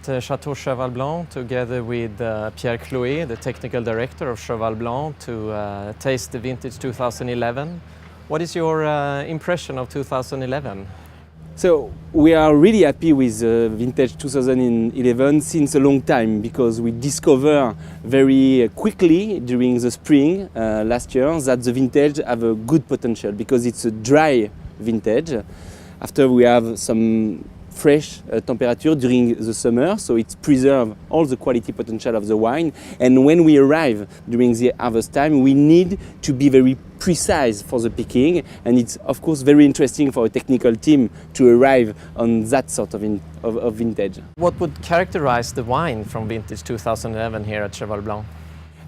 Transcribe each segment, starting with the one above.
Château Cheval Blanc together with Pierre Clouet, the technical director of Cheval Blanc, to taste the vintage 2011. What is your impression of 2011? So we are really happy with vintage 2011 since a long time, because we discover very quickly during the spring last year that the vintage have a good potential, because it's a dry vintage. After we have some fresh temperature during the summer, so it preserves all the quality potential of the wine. And when we arrive during the harvest time, we need to be very precise for the picking, and it's of course very interesting for a technical team to arrive on that sort of vintage. What would characterize the wine from vintage 2011 here at Cheval Blanc?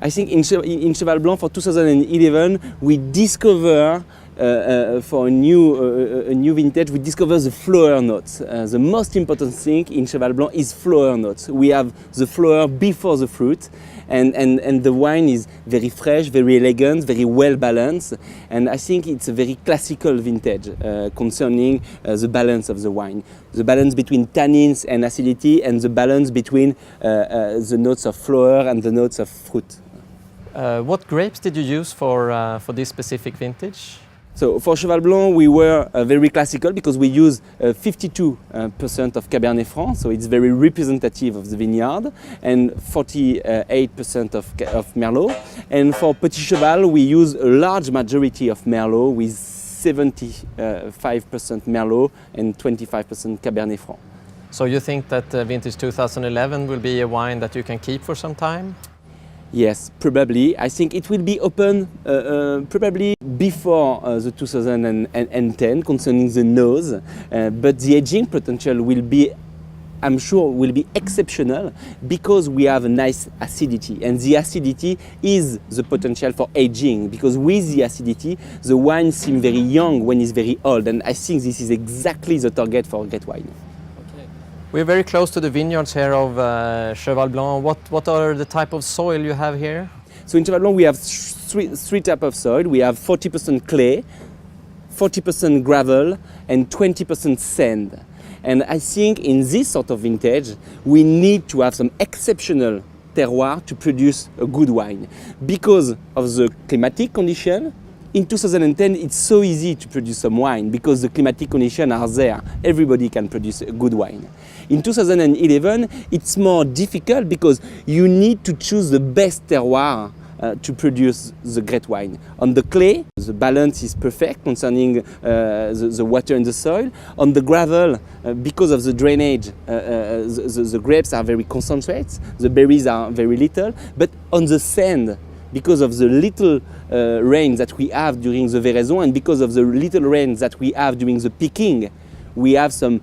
I think in Cheval Blanc for 2011 we discover for a new vintage, we discover the flower notes. The most important thing in Cheval Blanc is flower notes. We have the flower before the fruit, and the wine is very fresh, very elegant, very well balanced, and I think it's a very classical vintage concerning the balance of the wine. The balance between tannins and acidity, and the balance between the notes of flower and the notes of fruit. What grapes did you use for this specific vintage? So for Cheval Blanc we were very classical, because we use 52% of Cabernet Franc, so it's very representative of the vineyard, and 48% of Merlot. And for Petit Cheval we use a large majority of Merlot, with 75% Merlot and 25% Cabernet Franc. So you think that vintage 2011 will be a wine that you can keep for some time? Yes, probably. I think it will be open probably before the 2010 concerning the nose, but the aging potential will be, I'm sure, will be exceptional, because we have a nice acidity, and the acidity is the potential for aging, because with the acidity the wine seems very young when it's very old, and I think this is exactly the target for great wine. We're very close to the vineyards here of Cheval Blanc. What are the type of soil you have here? So in Cheval Blanc we have three types of soil. We have 40% clay, 40% gravel, and 20% sand. And I think in this sort of vintage we need to have some exceptional terroir to produce a good wine. Because of the climatic condition, in 2010 it's so easy to produce some wine, because the climatic conditions are there. Everybody can produce a good wine. In 2011 it's more difficult, because you need to choose the best terroir to produce the great wine. On the clay, the balance is perfect concerning the water in the soil. On the gravel, because of the drainage, the grapes are very concentrated, the berries are very little. But on the sand, because of the little rain that we have during the veraison, and because of the little rain that we have during the picking, we have some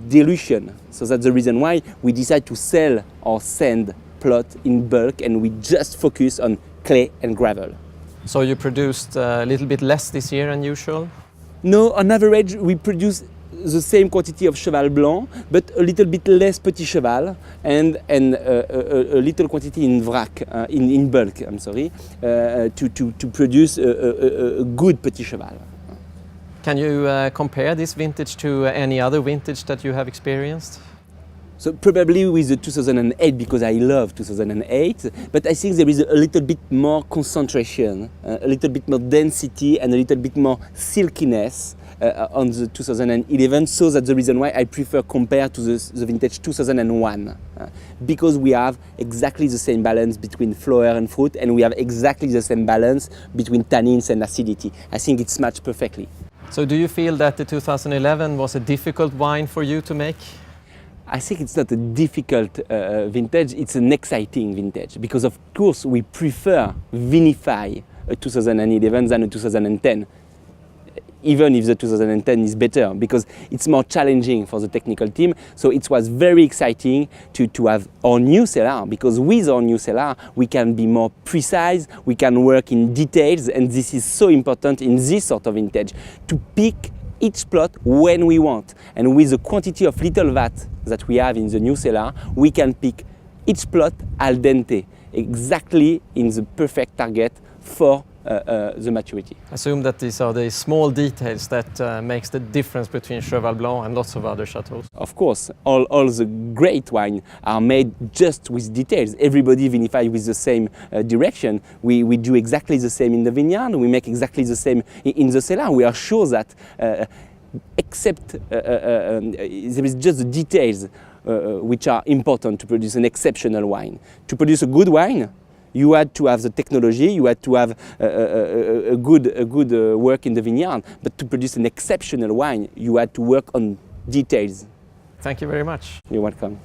dilution. So that's the reason why we decide to sell our sand plot in bulk, and we just focus on clay and gravel. So you produced a little bit less this year than usual? No, on average we produce the same quantity of Cheval Blanc, but a little bit less Petit Cheval, and a little quantity in vrac, in bulk, I'm sorry, to produce a good Petit Cheval. Can you compare this vintage to any other vintage that you have experienced? So probably with the 2008, because I love 2008, but I think there is a little bit more concentration, a little bit more density, and a little bit more silkiness on the 2011, so that's the reason why I prefer compare to the vintage 2001, because we have exactly the same balance between flower and fruit, and we have exactly the same balance between tannins and acidity. I think it's matched perfectly. So do you feel that the 2011 was a difficult wine for you to make? I think it's not a difficult vintage, it's an exciting vintage, because of course we prefer vinify a 2011 than a 2010. Even if the 2010 is better, because it's more challenging for the technical team. So it was very exciting to have our new cellar, because with our new cellar we can be more precise, we can work in details, and this is so important in this sort of vintage, to pick each plot when we want. And with the quantity of little vat that we have in the new cellar, we can pick each plot al dente, exactly in the perfect target for the maturity. I assume that these are the small details that makes the difference between Cheval Blanc and lots of other chateaus. Of course, all the great wine are made just with details. Everybody vinifies with the same direction. We do exactly the same in the vineyard. We make exactly the same in the cellar. We are sure that except there is just the details which are important to produce an exceptional wine. To produce a good wine, you had to have the technology, you had to have a good work in the vineyard, but to produce an exceptional wine, you had to work on details. Thank you very much. You're welcome.